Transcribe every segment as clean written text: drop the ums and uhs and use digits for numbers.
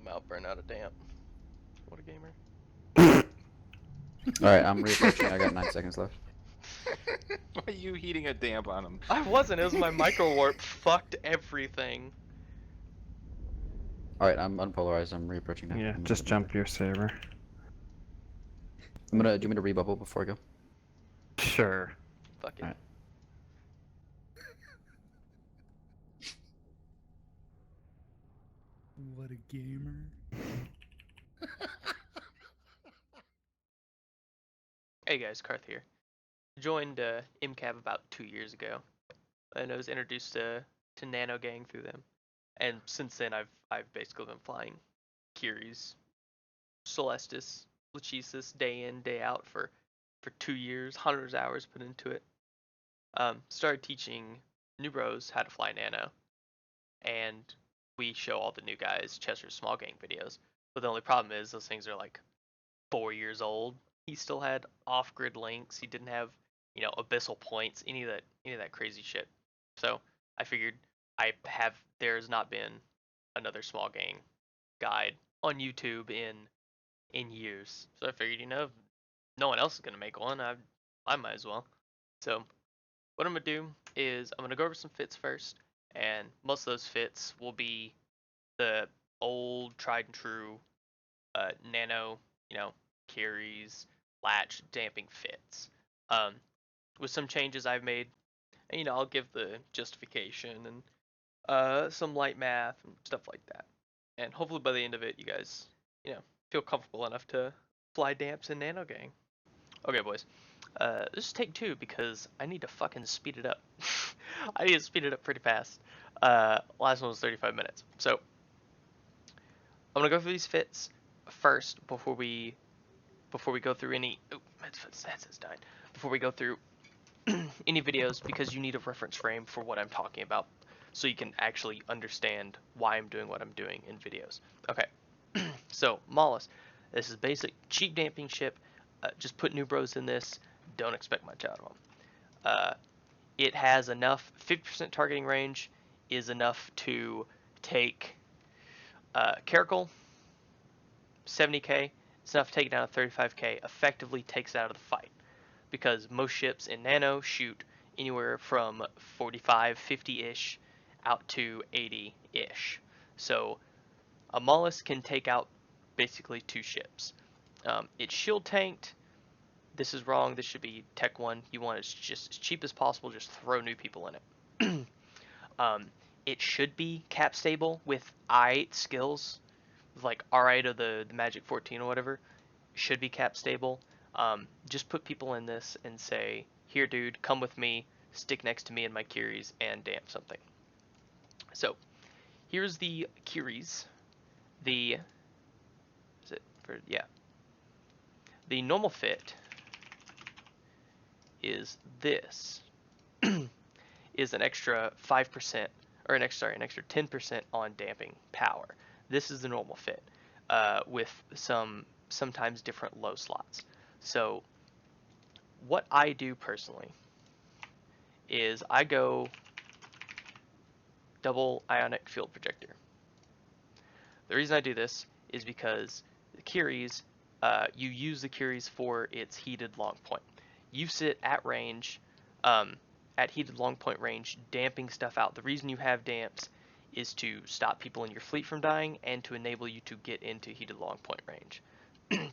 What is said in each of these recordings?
mouth burn out of damp. What a gamer. Alright, I'm reapproaching. I got 9 seconds left. Why are you heating a damp on him? I wasn't. It was my micro warp. Fucked everything. Alright, I'm unpolarized. I'm reapproaching now. Yeah, I'm just jump your saber. Do you want me to rebubble before I go? Sure. Fuck it. Alright. What a gamer. Hey guys, Karth here. Joined MCAV about 2 years ago, and I was introduced to Nano Gang through them. And since then, I've basically been flying Kiri's, Celestis, Lachesis day in day out for 2 years, hundreds of hours put into it. Started teaching new bros how to fly Nano, and we show all the new guys Chessur's small gang videos. But the only problem is those things are like 4 years old. He still had off-grid links. He didn't have, abyssal points, any of that crazy shit. So I figured there's not been another small gang guide on YouTube in years. So I figured, if no one else is gonna make one, I might as well. So what I'm gonna do is I'm gonna go over some fits first, and most of those fits will be the old tried and true nano, carries, latch, damping fits. With some changes I've made, and, I'll give the justification and some light math and stuff like that. And hopefully by the end of it, you guys, feel comfortable enough to fly damps in Nano Gang. Okay, boys. This is take 2 because I need to fucking speed it up. I need to speed it up pretty fast. Last one was 35 minutes. So I'm gonna go through these fits first before we go through any. Oh, that's dying. Before we go through any videos, because you need a reference frame for what I'm talking about, so you can actually understand why I'm doing what I'm doing in videos. Okay, so Mollis, this is basic cheap damping ship. Just put new bros in this. Don't expect much out of them. It has enough. 50% targeting range is enough to take Caracal 70k. It's enough to take it down to 35k. Effectively takes it out of the fight, because most ships in Nano shoot anywhere from 45, 50-ish out to 80-ish. So a Mollusk can take out basically 2 ships. It's shield tanked. This is wrong. This should be Tech 1. You want it just as cheap as possible. Just throw new people in it. It should be cap stable with I8 skills, like R8 of the Magic 14 or whatever. Should be cap stable. Just put people in this and say, here dude, come with me, stick next to me in my Kiris and damp something. So here's the Kiris. The normal fit is this. Is an extra 5% or an extra 10% on damping power. This is the normal fit, with sometimes different low slots. So what I do personally is I go double ionic field projector. The reason I do this is because the Kiris, you use the Kiris for its heated long point. You sit at range, at heated long point range, damping stuff out. The reason you have damps is to stop people in your fleet from dying and to enable you to get into heated long point range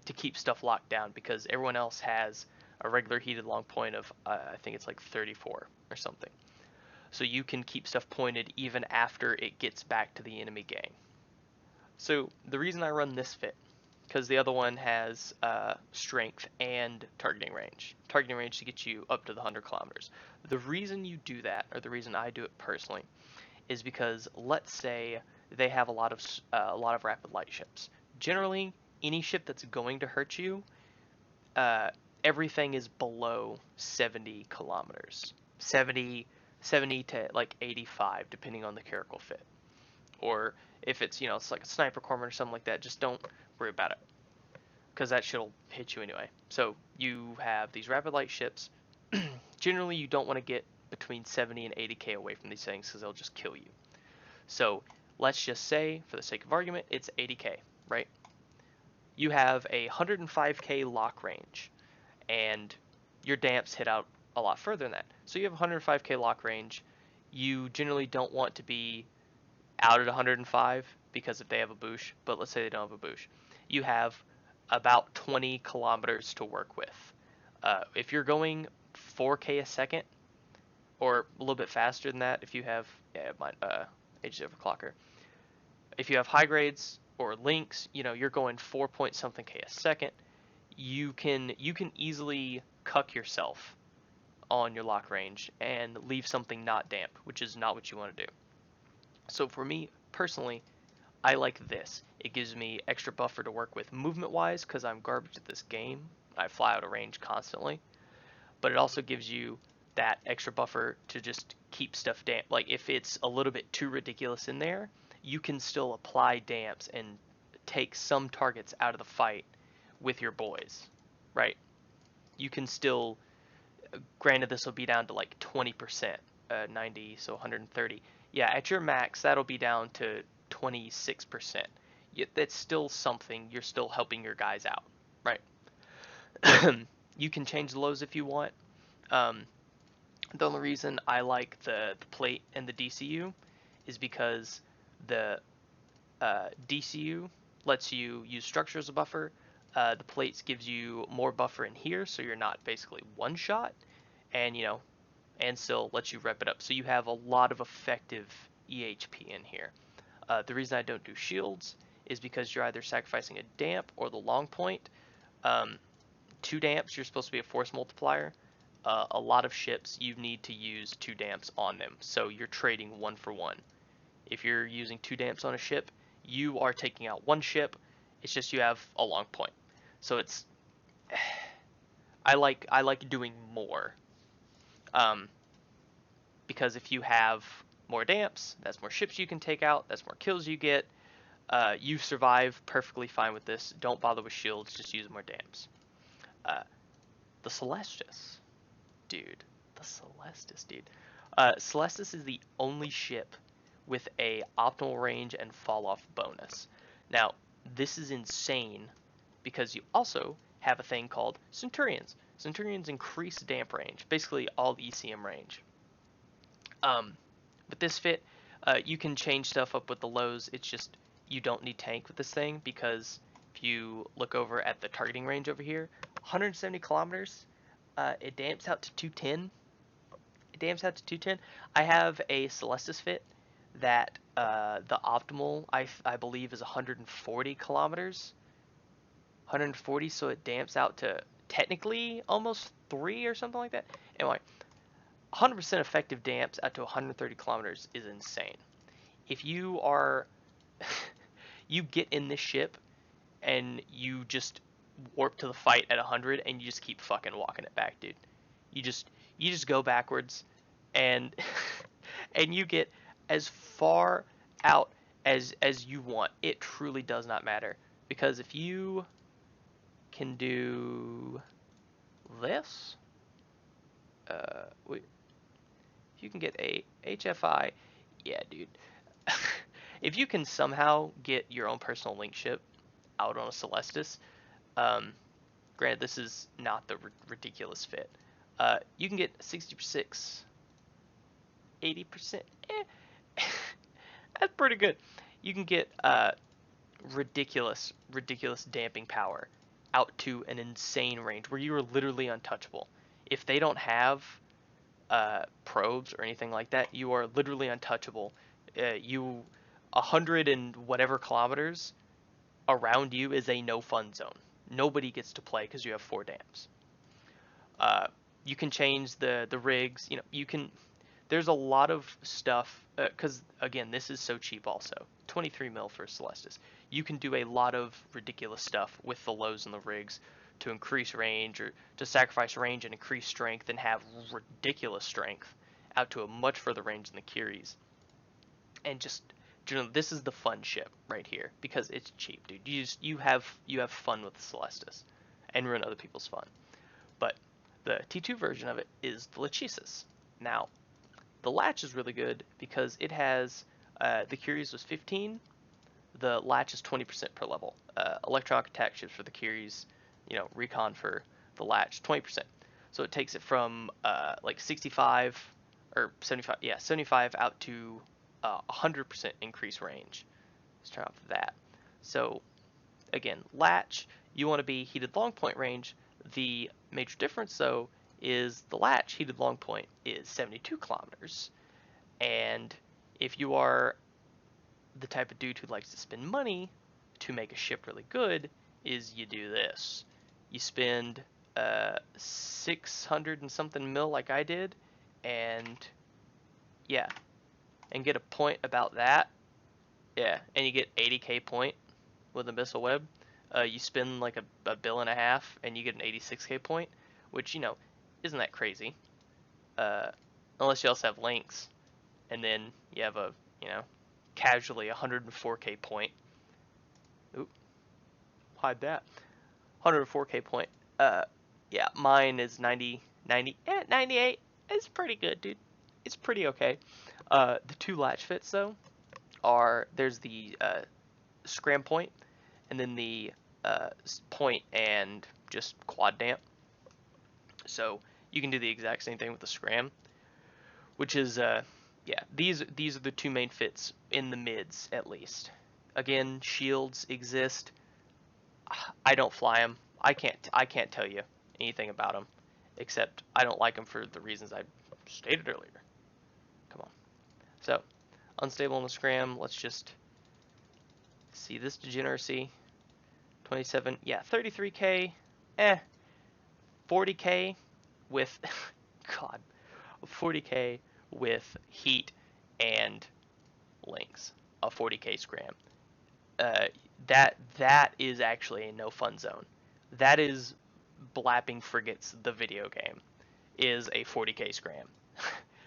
to keep stuff locked down, because everyone else has a regular heated long point of I think it's like 34 or something. So you can keep stuff pointed even after it gets back to the enemy gang. So the reason I run this fit, because the other one has strength and targeting range. Targeting range to get you up to the 100 kilometers. The reason you do that, or the reason I do it personally, is because let's say they have a lot of rapid light ships. Generally, any ship that's going to hurt you, everything is below 70 kilometers. 70 to like 85, depending on the Caracal fit. Or if it's, it's like a sniper corpsman or something like that, just don't worry about it, because that shit'll hit you anyway. So you have these rapid light ships. Generally, you don't want to get between 70 and 80k away from these things, because they'll just kill you. So let's just say, for the sake of argument, it's 80k, right? You have a 105k lock range, and your damps hit out a lot further than that. So you have 105k lock range. You generally don't want to be out at 105 because if they have a boosh, but let's say they don't have a boosh, you have about 20 kilometers to work with. If you're going 4k a second, or a little bit faster than that, if you have Aegis Overclocker, if you have high grades or links, you're going 4 point something k a second, you can easily cuck yourself on your lock range and leave something not damp, which is not what you want to do. So for me personally, I like this. It gives me extra buffer to work with movement wise because I'm garbage at this game. I fly out of range constantly, but it also gives you that extra buffer to just keep stuff damp. Like if it's a little bit too ridiculous in there, you can still apply damps and take some targets out of the fight with your boys, right? You can still, granted this will be down to like 20%, 90, so 130. Yeah, at your max, that'll be down to 26%. Yet that's still something. You're still helping your guys out, right? You can change the lows if you want. The only reason I like the plate and the DCU is because the DCU lets you use structure as a buffer. The plates gives you more buffer in here, so you're not basically one shot, and and still lets you rep it up. So you have a lot of effective EHP in here. The reason I don't do shields is because you're either sacrificing a damp or the long point. 2 damps, you're supposed to be a force multiplier. A lot of ships, you need to use 2 damps on them, so you're trading 1 for 1. If you're using 2 damps on a ship, you are taking out 1 ship. It's just you have a long point. So it's I like doing more. Because if you have more damps, that's more ships you can take out, that's more kills you get. You survive perfectly fine with this. Don't bother with shields, just use more damps. The Celestis, dude. Celestis is the only ship with a optimal range and fall off bonus. Now, this is insane because you also have a thing called Centurions. Centurions increase damp range, basically all ECM range. With this fit, you can change stuff up with the lows. It's just you don't need tank with this thing because if you look over at the targeting range over here, 170 kilometers, it damps out to 210. I have a Celestis fit that the optimal I believe is 140 kilometers. 140, so it damps out to technically almost 3 or something like that. Anyway, 100% effective damps out to 130 kilometers is insane. If you are you get in this ship and you just warp to the fight at 100 and you just keep fucking walking it back, dude. You just go backwards and and you get as far out as you want. It truly does not matter, because if you can do this, if you can get a HFI, yeah, dude. If you can somehow get your own personal link ship out on a Celestis, granted this is not the ridiculous fit, you can get 66, 80%. That's pretty good. You can get ridiculous damping power out to an insane range where you are literally untouchable. If they don't have probes or anything like that, you are literally untouchable. 100 and whatever kilometers around you is a no fun zone. Nobody gets to play because you have 4 damps. You can change the rigs. You can. There's a lot of stuff because again, this is so cheap. Also, 23 mil for Celestis. You can do a lot of ridiculous stuff with the lows and the rigs to increase range or to sacrifice range and increase strength and have ridiculous strength out to a much further range than the Curies. And just this is the fun ship right here because it's cheap, dude. You have fun with the Celestis and ruin other people's fun. But the T2 version of it is the Lachesis. Now, the latch is really good because it has the Curies was 15. The latch is 20% per level. Electronic attack ships for the Curies, recon for the latch, 20%. So it takes it from like 65 or 75, 75 out to 100% increase range. Let's turn off that. So again, latch, you want to be heated long point range. The major difference though is the latch heated long point is 72 kilometers, and if you are the type of dude who likes to spend money to make a ship really good, is you do this. You spend 600 and something mil like I did, and yeah, and get a point about that. Yeah, and you get 80k point with a missile web. You spend like a bill and a half, and you get an 86k point, which isn't that crazy. Unless you also have links, and then you have a casually 104k point. Oop, hide that. 104k point. Yeah, mine is 98. It's pretty good, dude. It's pretty okay. The two latch fits though are there's the scram point, and then the point and just quad damp. So you can do the exact same thing with the scram, which is yeah, these are the two main fits in the mids at least. Again, shields exist. I don't fly them. I can't tell you anything about them, except I don't like them for the reasons I stated earlier. Come on. So, unstable on the scram. Let's just see this degeneracy. 27. Yeah, 33k. 40k with God. 40k with heat and links. A 40k scram. That is actually a no fun zone. That is Blapping Frigates, the video game, is a 40k scram,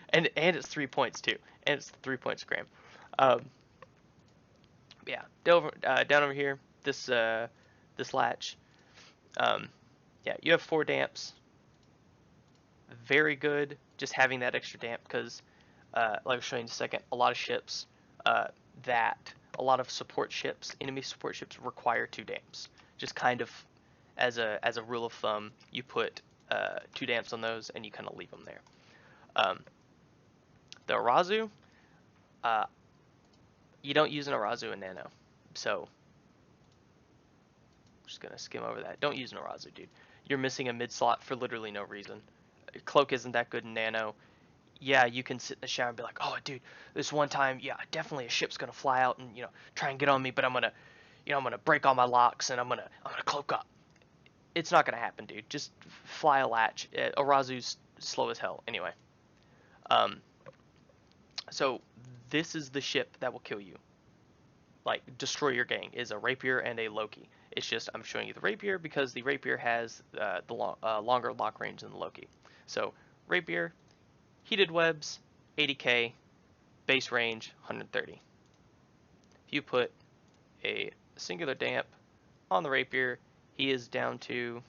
and it's 3 points too, and it's the 3-point scram. Yeah, down over here, this latch. Yeah, you have 4 damps. Very good, just having that extra damp because, like I'll show you in a second, a lot of ships a lot of support ships, enemy support ships, require 2 damps. Just kind of as a rule of thumb, you put 2 damps on those and you kind of leave them there. The Arazu, you don't use an Arazu in Nano, so I'm just gonna skim over that. Don't use an Arazu, dude. You're missing a mid slot for literally no reason. Cloak isn't that good in Nano. Yeah, you can sit in the shower and be like, oh, dude, this one time, yeah, definitely a ship's gonna fly out and try and get on me, but I'm gonna break all my locks and I'm gonna cloak up. It's not gonna happen, dude. Just fly a latch. Arazu's slow as hell, anyway. So this is the ship that will kill you, like destroy your gang. Is a Rapier and a Loki. It's just I'm showing you the Rapier because the Rapier has the longer lock range than the Loki. So Rapier. Heated webs, 80k, base range, 130. If you put a singular damp on the Rapier, he is down to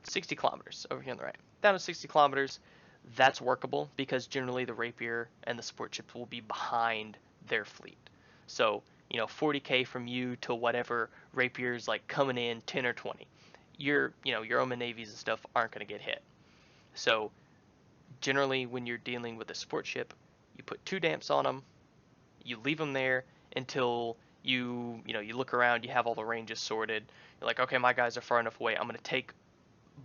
60 kilometers over here on the right. Down to 60 kilometers, that's workable because generally the Rapier and the support ships will be behind their fleet. So, 40k from you to whatever Rapier's like coming in 10 or 20. Your Omen Navies and stuff aren't going to get hit. So, generally, when you're dealing with a support ship, you put 2 damps on them, you leave them there until you look around, you have all the ranges sorted. You're like, okay, my guys are far enough away. I'm going to take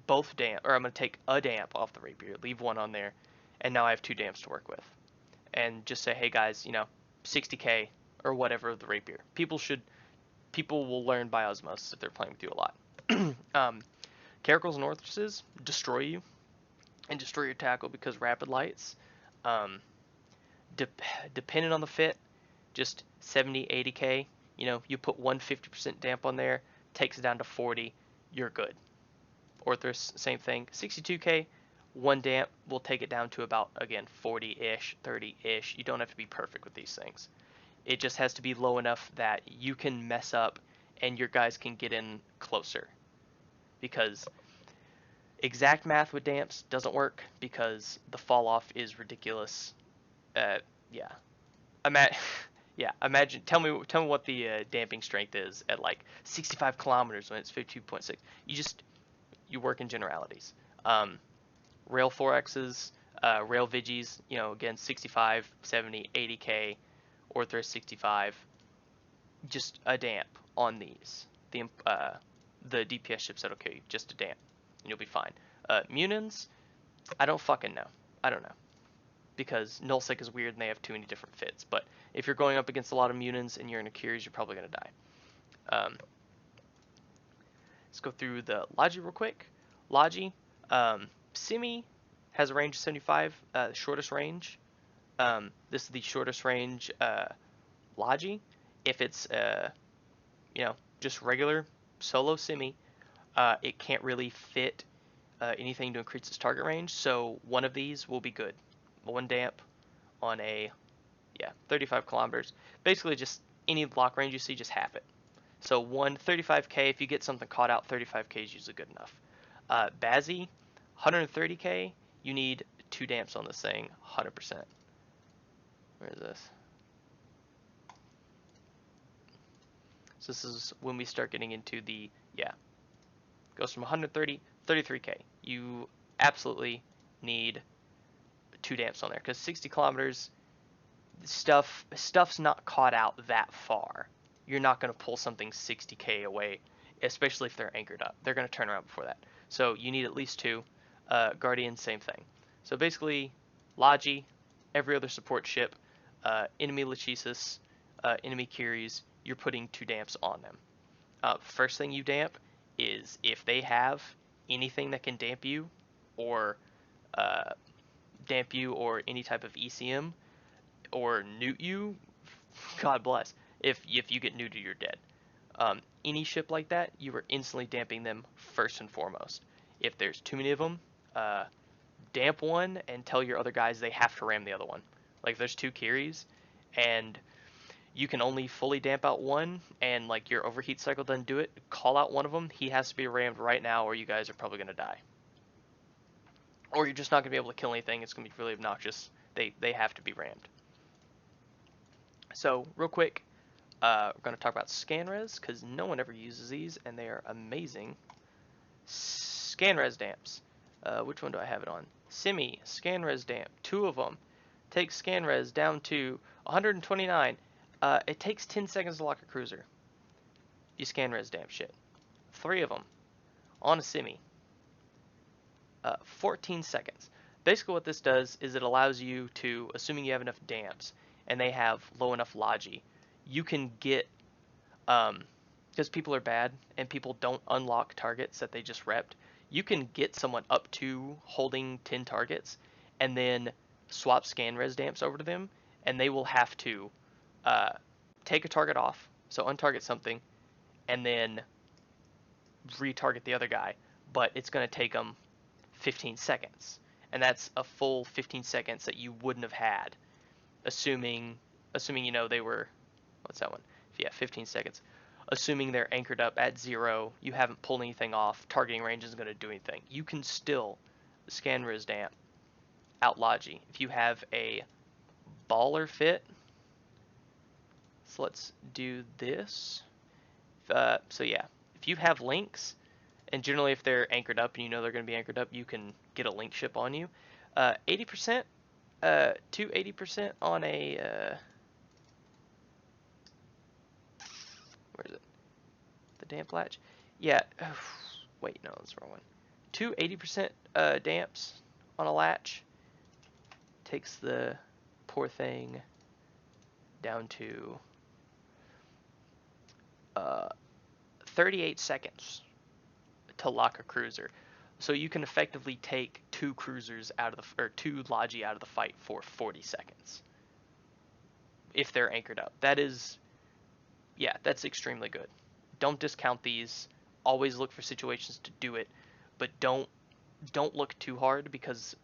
I'm going to take a damp off the Rapier, leave one on there, and now I have 2 damps to work with. And just say, hey guys, 60k or whatever of the Rapier. People will learn by osmosis if they're playing with you a lot. Caracals and Orthruses destroy you. And destroy your tackle because rapid lights, depending on the fit, just 70, 80k. You put 150% damp on there, takes it down to 40, you're good. Orthrus, same thing, 62k, 1 damp will take it down to about, again, 40-ish, 30-ish. You don't have to be perfect with these things. It just has to be low enough that you can mess up and your guys can get in closer. Because exact math with damps doesn't work because the fall off is ridiculous. Yeah. yeah, imagine. Tell me what the damping strength is at like 65 kilometers when it's 52.6. You work in generalities. Rail 4Xs, rail Vigis, again 65, 70, 80k, Orthra 65. Just a damp on these. The DPS ships that'll kill you, just a damp, and you'll be fine. Munins, I don't fucking know. I don't know. Because nullsec is weird and they have too many different fits. But if you're going up against a lot of Munins and you're in a Cures, you're probably going to die. Let's go through the Logi real quick. Logi, Simi has a range of 75, shortest range. This is the shortest range Logi. If it's, just regular solo Simi, it can't really fit anything to increase its target range. So one of these will be good. One damp on a 35 kilometers. Basically just any block range you see, just half it. So 35k, if you get something caught out, 35k is usually good enough. Bazzi, 130k, you need 2 damps on this thing, 100%. Where is this? So this is when we start getting into the, goes from 130, 33k. You absolutely need 2 damps on there, because 60 kilometers, stuff's not caught out that far. You're not going to pull something 60k away, especially if they're anchored up. They're going to turn around before that. So you need at least 2. Guardian, same thing. So basically, Logi, every other support ship, enemy Lachesis, enemy Curies, you're putting 2 damps on them. First thing you damp is if they have anything that can damp you, or any type of ECM, or newt you, God bless. If you get neutered, you're dead. Any ship like that, you are instantly damping them first and foremost. If there's too many of them, damp one and tell your other guys they have to ram the other one. Like if there's 2 Kiris and you can only fully damp out one and like your overheat cycle doesn't do it, call out one of them. He has to be rammed right now or you guys are probably going to die. Or you're just not going to be able to kill anything. It's going to be really obnoxious. They have to be rammed. So real quick, we're going to talk about ScanRes because no one ever uses these and they are amazing. ScanRes damps. Which one do I have it on? Simi, ScanRes damp. 2 of them. Take ScanRes down to 129. It takes 10 seconds to lock a cruiser. You ScanRes damp shit. 3 of them. On a Simi. 14 seconds. Basically what this does is it allows you to, assuming you have enough damps, and they have low enough Logi, you can get, because people are bad, and people don't unlock targets that they just repped, you can get someone up to holding 10 targets, and then swap ScanRes damps over to them, and they will have to take a target off, so untarget something, and then retarget the other guy, but it's going to take them 15 seconds, and that's a full 15 seconds that you wouldn't have had, assuming they were, what's that one? Yeah, 15 seconds. Assuming they're anchored up at 0, you haven't pulled anything off, targeting range isn't going to do anything. You can still ScanRes damp out Logi if you have a baller fit. So let's do this. So yeah, if you have links, and generally if they're anchored up and you know they're going to be anchored up, you can get a link ship on you. 80% to 80% on a where is it? The damp latch? Yeah. Wait, no, that's the wrong one. 80% damps on a latch takes the poor thing down to 38 seconds to lock a cruiser. So you can effectively take 2 cruisers out of the, or 2 Logi out of the fight for 40 seconds. If they're anchored up. That is, yeah, that's extremely good. Don't discount these. Always look for situations to do it, but don't look too hard because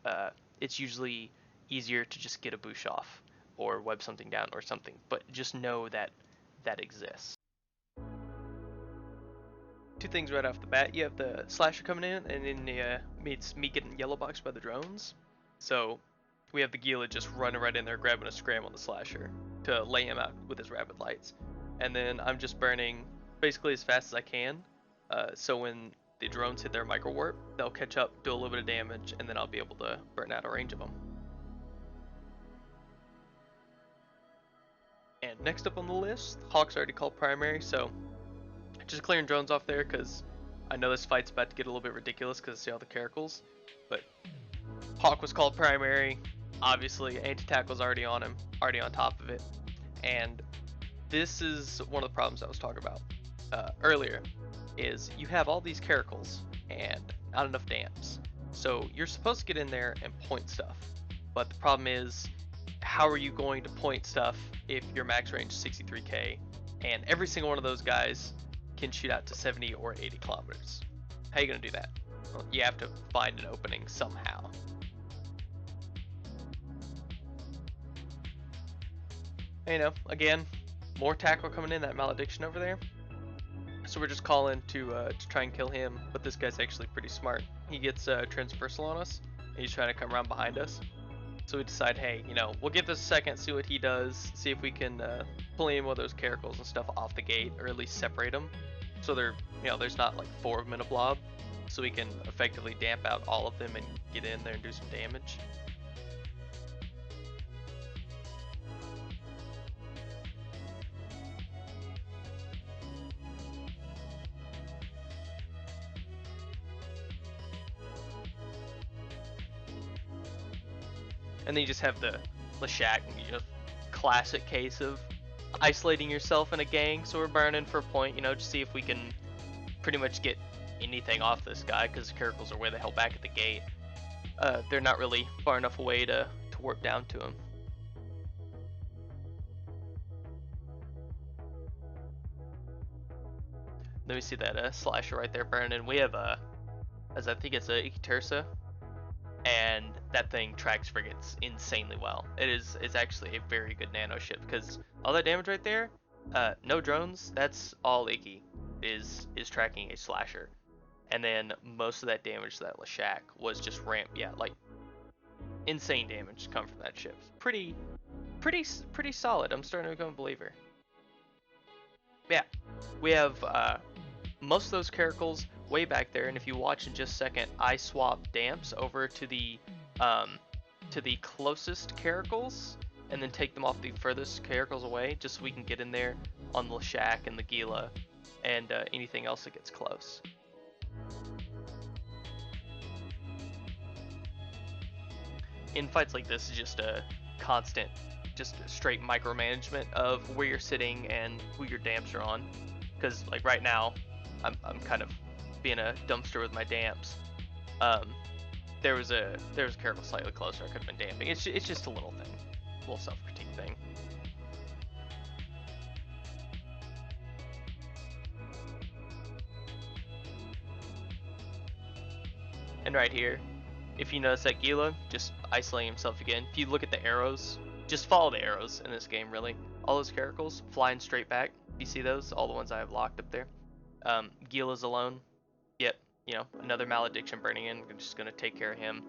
it's usually easier to just get a boosh off or web something down or something. But just know that that exists. 2 things right off the bat. You have the slasher coming in, and then it's me getting yellow boxed by the drones. So we have the Gila just running right in there, grabbing a scram on the slasher. to lay him out with his rapid lights. And then I'm just burning basically as fast as I can, so when the drones hit their micro warp, they'll catch up, do a little bit of damage, and then I'll be able to burn out a range of them. And next up on the list, Hawk's already called primary, so just clearing drones off there because I know this fight's about to get a little bit ridiculous because I see all the caracals. But Hawk was called primary, obviously anti-tackle's already on him, already on top of it. And this is one of the problems I was talking about earlier, is you have all these caracals and not enough damps. So you're supposed to get in there and point stuff. But the problem is, how are you going to point stuff if your max range is 63k and every single one of those guys can shoot out to 70 or 80 kilometers? How are you going to do that? Well, you have to find an opening somehow. You know, again, more tackle coming in, that malediction over there. So we're just calling to try and kill him, but this guy's actually pretty smart. He gets transversal on us, and he's trying to come around behind us. So we decide, hey, you know, we'll give this a second, see what he does, see if we can pull in one of those caracals and stuff off the gate, or at least separate them, so they're, you know, there's not like 4 of them in a blob, so we can effectively damp out all of them and get in there and do some damage. And then you just have the Lashak, you know, classic case of isolating yourself in a gang. So we're burning for a point, you know, to see if we can pretty much get anything off this guy, because the caracals are way the hell back at the gate. They're not really far enough away to warp down to him. Then we see that slasher right there burning. We have as I think it's a Ikitursa, and that thing tracks frigates insanely well. It's actually a very good nano ship, because all that damage right there, no drones, that's all Iki is tracking a slasher. And then most of that damage to that Lashak was just like insane damage come from that ship. Pretty solid. I'm starting to become a believer. Yeah, we have most of those caracals way back there, and if you watch in just a second, I swap damps over to the closest caracals and then take them off the furthest caracals away, just so we can get in there on the Lashak and the Gila and anything else that gets close. In fights like this, is just a constant, just a straight micromanagement of where you're sitting and who your damps are on. Because like right now, I'm kind of being a dumpster with my damps. There was a caracal slightly closer I could have been damping. It's just a little thing, a little self-critique thing. And right here, if you notice that Gila just isolating himself again. If you look at the arrows, just follow the arrows in this game really. All those caracals flying straight back. You see those? All the ones I have locked up there. Gila's alone. Yep, you know, another malediction burning in. We're just gonna take care of him.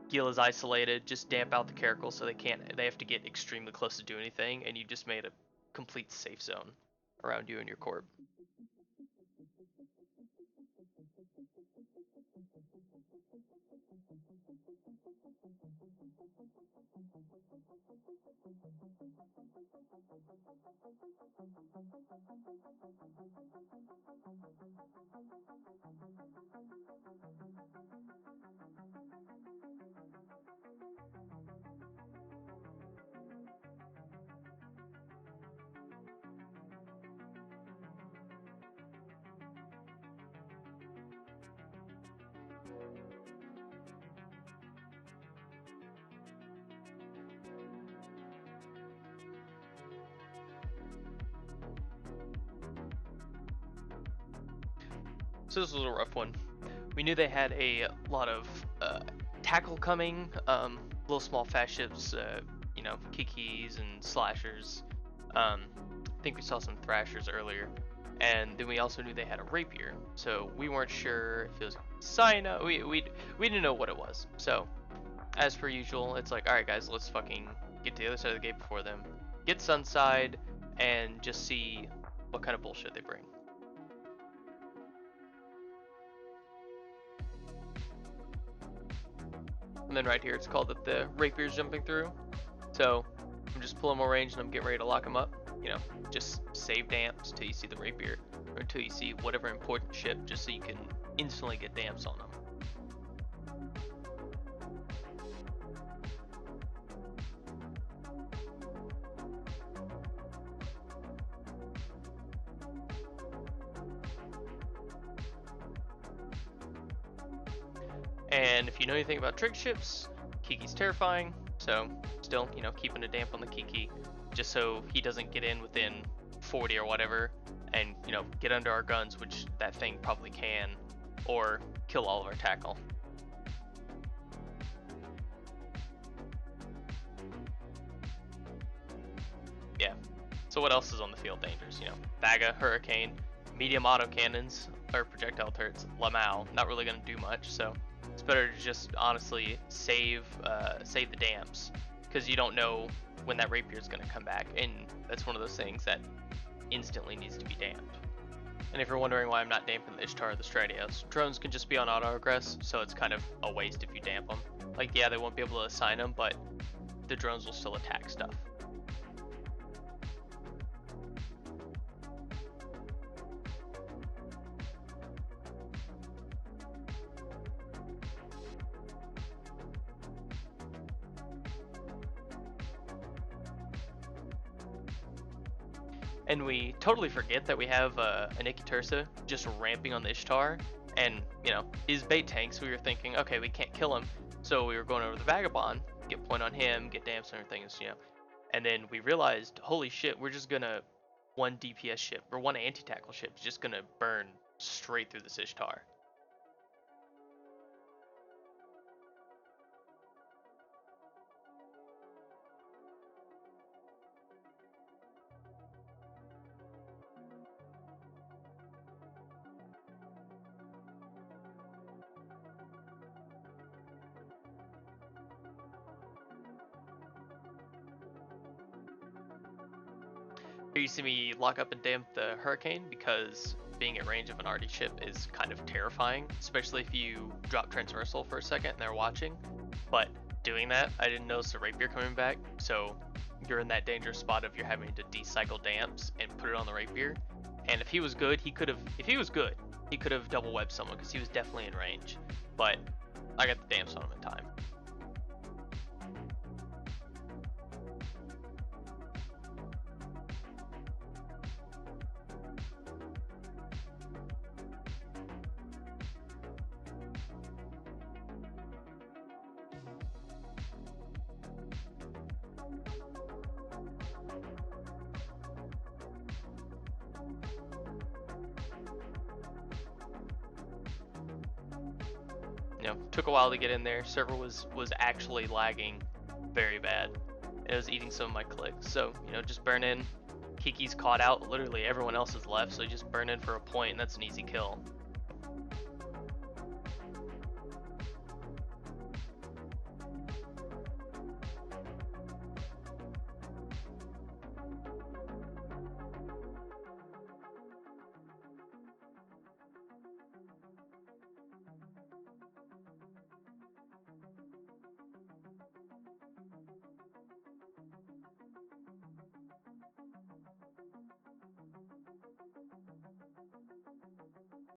Gila's isolated. Just damp out the caracals so they have to get extremely close to do anything, and you just made a complete safe zone around you and your corp. So this was a rough one. We knew they had a lot of tackle coming, little small fast ships, you know, Kikis and slashers. I think we saw some thrashers earlier, and then we also knew they had a rapier. So we weren't sure if it was Cyno. We didn't know what it was. So as per usual, it's like, all right guys, let's fucking get to the other side of the gate before them, get Sunside and just see what kind of bullshit they bring. And then right here, it's called that the Rapier's jumping through. So I'm just pulling more range and I'm getting ready to lock him up. You know, just save damps till you see the Rapier, or until you see whatever important ship, just so you can instantly get damps on them. And if you know anything about trig ships, Kiki's terrifying, so still, you know, keeping a damp on the Kiki, just so he doesn't get in within 40 or whatever, and, you know, get under our guns, which that thing probably can, or kill all of our tackle. Yeah, so what else is on the field dangers? You know, Vaga, Hurricane, medium autocannons, or projectile turrets, Lamau, not really going to do much, so it's better to just honestly save the damps, because you don't know when that Rapier is going to come back, and that's one of those things that instantly needs to be damped. And if you're wondering why I'm not damping the Ishtar or the Stratios, drones can just be on auto-aggress, so it's kind of a waste if you damp them. Like, yeah, they won't be able to assign them, but the drones will still attack stuff. And we totally forget that we have an Ikitursa just ramping on the Ishtar, and, you know, his bait tanks, we were thinking, okay, we can't kill him, so we were going over the Vagabond, get point on him, get damps and everything, you know, and then we realized, holy shit, we're just gonna, one DPS ship, or one anti-tackle ship, is just gonna burn straight through this Ishtar. Here you see me lock up and damp the Hurricane, because being at range of an arty ship is kind of terrifying, especially if you drop transversal for a second and they're watching. But doing that, I didn't notice the Rapier coming back, so you're in that dangerous spot of you're having to decycle damps and put it on the Rapier. And if he was good, he could have double webbed someone, because he was definitely in range. But I got the damps on him in time. You know, took a while to get in there. Server was actually lagging very bad. It was eating some of my clicks. So, you know, just burn in. Kiki's caught out. Literally everyone else is left, so you just burn in for a point, and that's an easy kill.